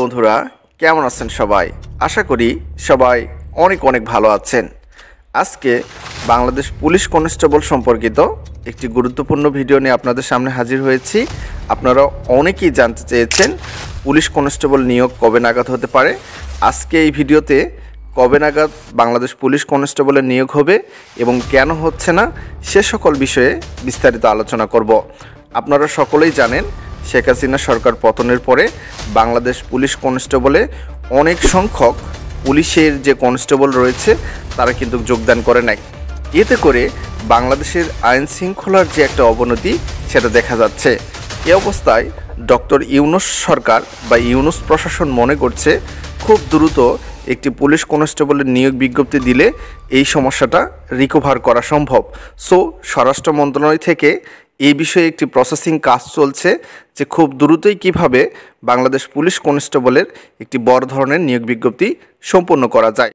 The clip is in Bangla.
বন্ধুরা, কেমন আছেন সবাই? আশা করি সবাই অনেক অনেক ভালো আছেন। আজকে বাংলাদেশ পুলিশ কনস্টেবল সম্পর্কিত একটি গুরুত্বপূর্ণ ভিডিও নিয়ে আপনাদের সামনে হাজির হয়েছি। আপনারা অনেকেই জানতে চেয়েছেন পুলিশ কনস্টেবল নিয়োগ কবে নাগাদ হতে পারে। আজকে এই ভিডিওতে কবে নাগাদ বাংলাদেশ পুলিশ কনস্টেবলের নিয়োগ হবে এবং কেন হচ্ছে না সে সকল বিষয়ে বিস্তারিত আলোচনা করব। আপনারা সকলেই জানেন শেখ হাসিনা সরকার পতনের পরে বাংলাদেশ পুলিশ কনস্টেবলে অনেক সংখ্যক পুলিশের যে কনস্টেবল রয়েছে তারা কিন্তু যোগদান করে নাই। এতে করে বাংলাদেশের আইন শৃঙ্খলার যে একটা অবনতি সেটা দেখা যাচ্ছে। এ অবস্থায় ডক্টর ইউনূস সরকার বা ইউনূস প্রশাসন মনে করছে খুব দ্রুত একটি পুলিশ কনস্টেবলের নিয়োগ বিজ্ঞপ্তি দিলে এই সমস্যাটা রিকভার করা সম্ভব। সো স্বরাষ্ট্র মন্ত্রণালয় থেকে এই বিষয়ে একটি প্রসেসিং কাজ চলছে যে খুব দ্রুতই কিভাবে বাংলাদেশ পুলিশ কনস্টেবলের একটি বড় ধরনের নিয়োগ বিজ্ঞপ্তি সম্পন্ন করা যায়।